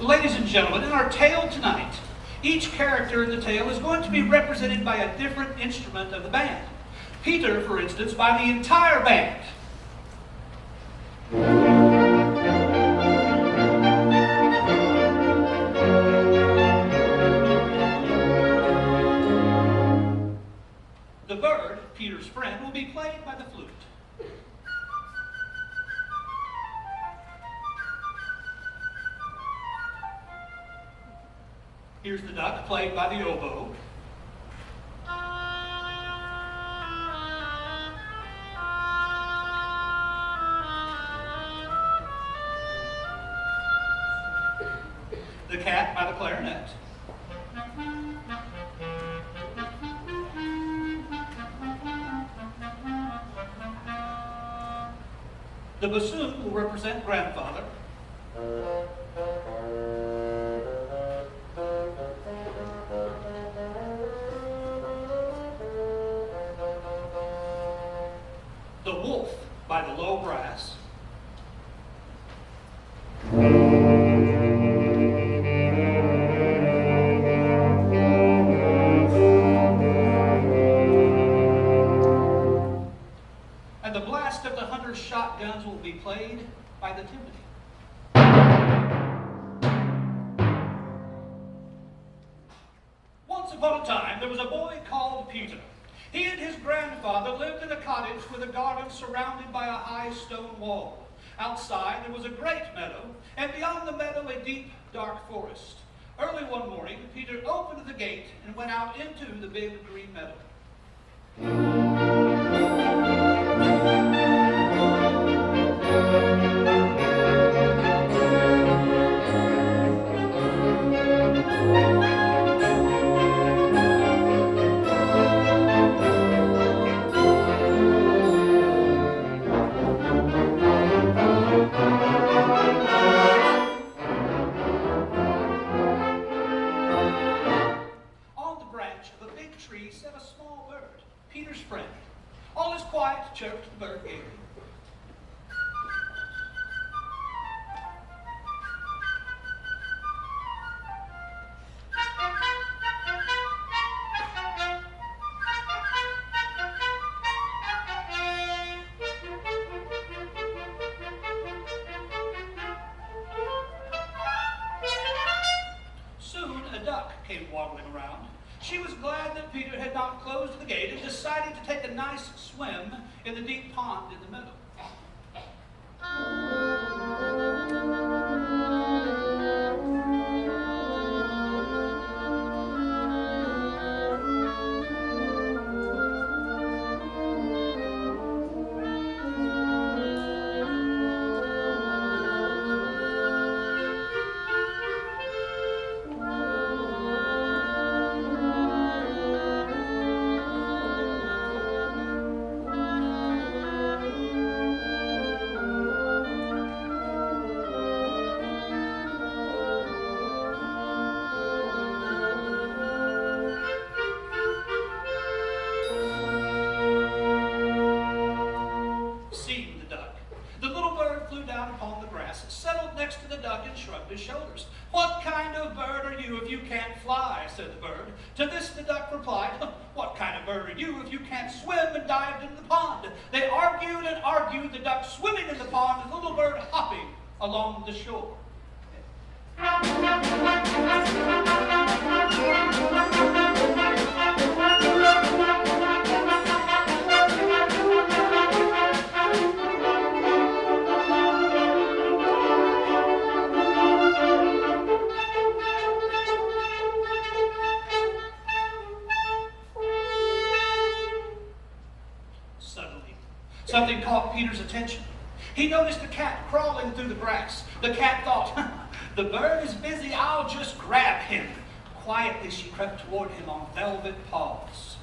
Ladies and gentlemen, in our tale tonight, each character in the tale is going to be represented by a different instrument of the band. Peter, for instance, by the entire band. The bird, Peter's friend, will be played by the flute. Here's the duck, played by the oboe. The cat by the clarinet. The bassoon will represent grandfather. The wolf by the low brass. And the blast of the hunter's shotguns will be played by the timpani. Once upon a time, there was a boy called Peter. He and his grandfather lived in a cottage with a garden surrounded by a high stone wall. Outside there was a great meadow, and beyond the meadow a deep, dark forest. Early one morning, Peter opened the gate and went out into the big green meadow. Sat a small bird, Peter's friend. All is quiet, chirped the bird gaily. Soon a duck came waddling around. She was glad that Peter had not closed the gate and decided to take a nice swim in the deep pond in the meadow. Settled next to the duck and shrugged his shoulders. "What kind of bird are you if you can't fly?" said the bird. To this the duck replied, "What kind of bird are you if you can't swim?" and dived into the pond. They argued and argued, the duck swimming in the pond, the little bird hopping along the shore. Something caught Peter's attention. He noticed a cat crawling through the grass. The cat thought, "The bird is busy, I'll just grab him." Quietly she crept toward him on velvet paws.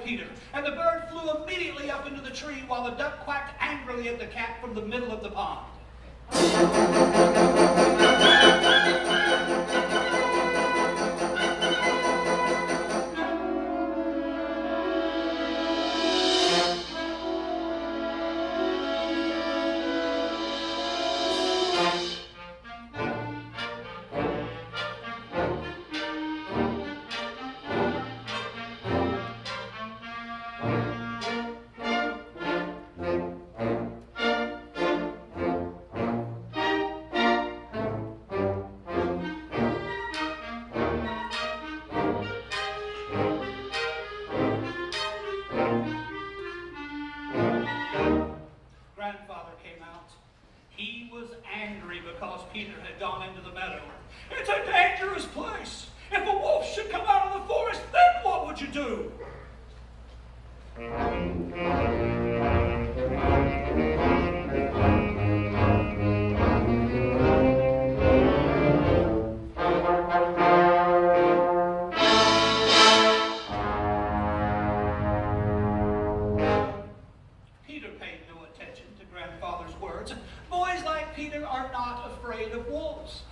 Peter, and the bird flew immediately up into the tree while the duck quacked angrily at the cat from the middle of the pond. Grandfather came out. He was angry because Peter had gone into the meadow. It's a dangerous place. If a wolf should come out of the forest, then what would you do? Peter paid no attention to Grandfather's words. Boys like Peter are not afraid of wolves.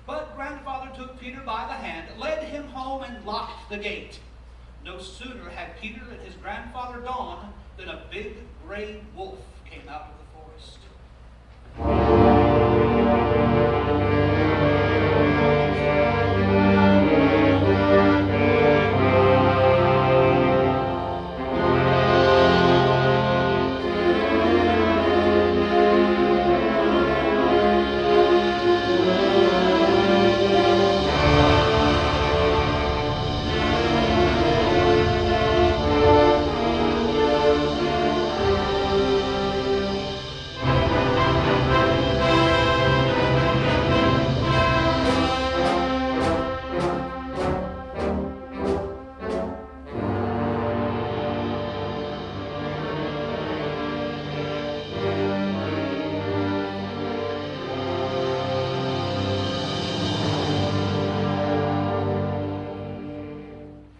But Grandfather took Peter by the hand, led him home, and locked the gate. No sooner had Peter and his grandfather gone than a big gray wolf came out of the forest.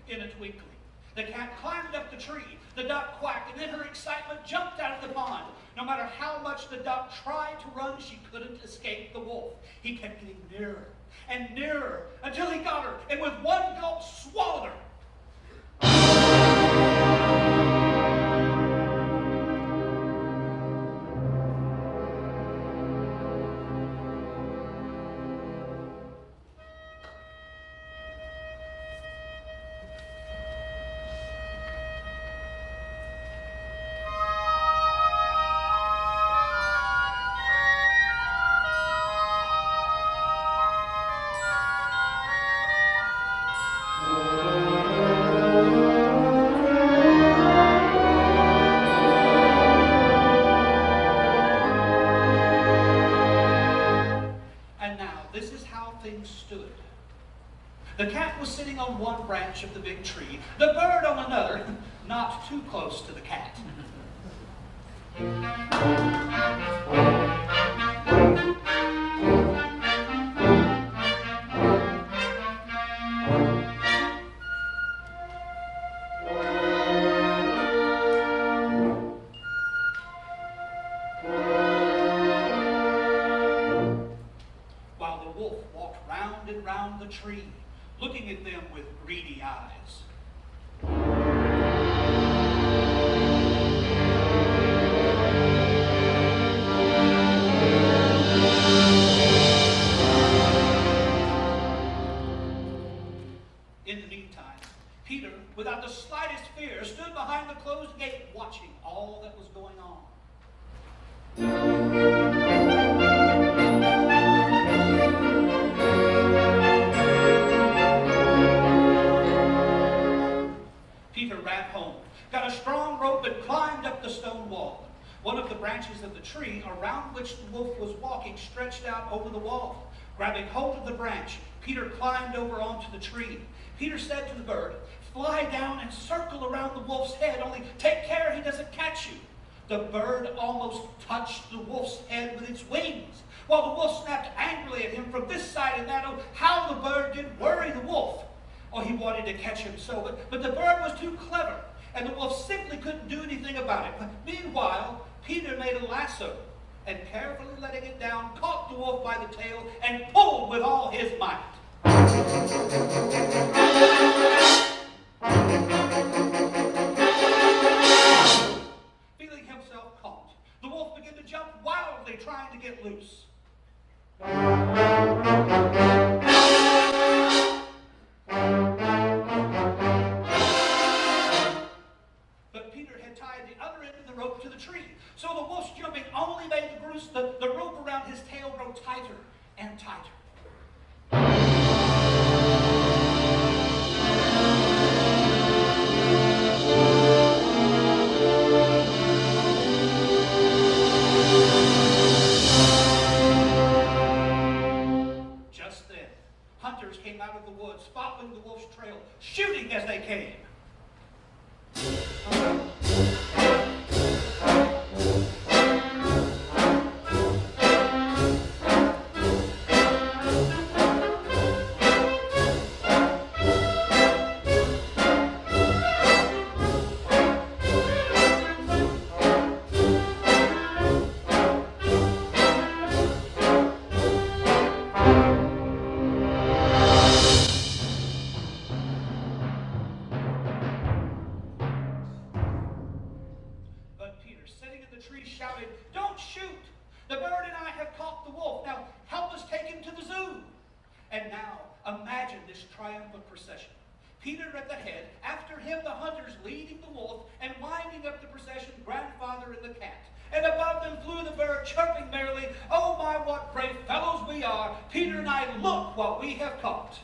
In a twinkling, the cat climbed up the tree. The duck quacked, and in her excitement jumped out of the pond. No matter how much the duck tried to run, she couldn't escape the wolf. He kept getting nearer and nearer until he got her, and with one gulp swallowed her. Stood. The cat was sitting on one branch of the big tree, the bird on another, not too close to the cat. Round the tree, looking at them with greedy eyes. In the meantime, Peter, without the slightest fear, stood behind the closed gate watching all that was going on. Peter ran home, got a strong rope, and climbed up the stone wall. One of the branches of the tree around which the wolf was walking stretched out over the wall. Grabbing hold of the branch, Peter climbed over onto the tree. Peter said to the bird, "Fly down and circle around the wolf's head, only take care he doesn't catch you." The bird almost touched the wolf's head with its wings, while the wolf snapped angrily at him from this side and that. Oh, how the bird did worry the wolf! Oh, he wanted to catch him so, but the bird was too clever, and the wolf simply couldn't do anything about it. Meanwhile, Peter made a lasso, and carefully letting it down, caught the wolf by the tail and pulled with all his might. Feeling himself caught, the wolf began to jump wildly, trying to get loose. But Peter had tied the other end of the rope to the tree, so the wolf's jumping only made the rope around his tail grow tighter and tighter. Just then, hunters came out of the woods, following the wolf's trail, shooting as they came. Sitting in the tree shouted, "Don't shoot! The bird and I have caught the wolf. Now help us take him to the zoo." And now imagine this triumphant procession. Peter at the head, after him the hunters leading the wolf, and winding up the procession, grandfather and the cat. And above them flew the bird, chirping merrily, "Oh my, what brave fellows we are! Peter and I, look what we have caught."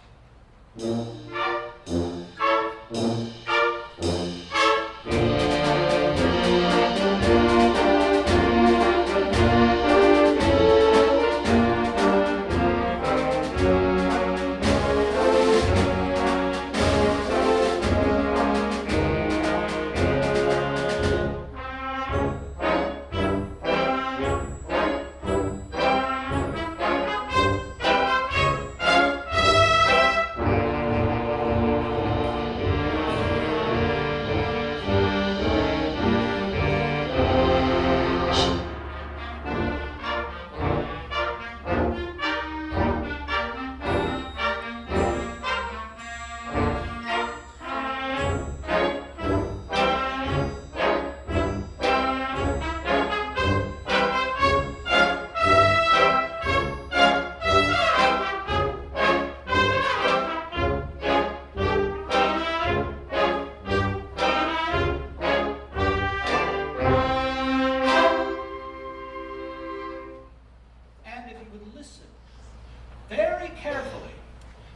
Very carefully,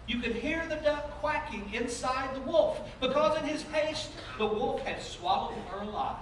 you could hear the duck quacking inside the wolf, because in his haste, the wolf had swallowed her alive.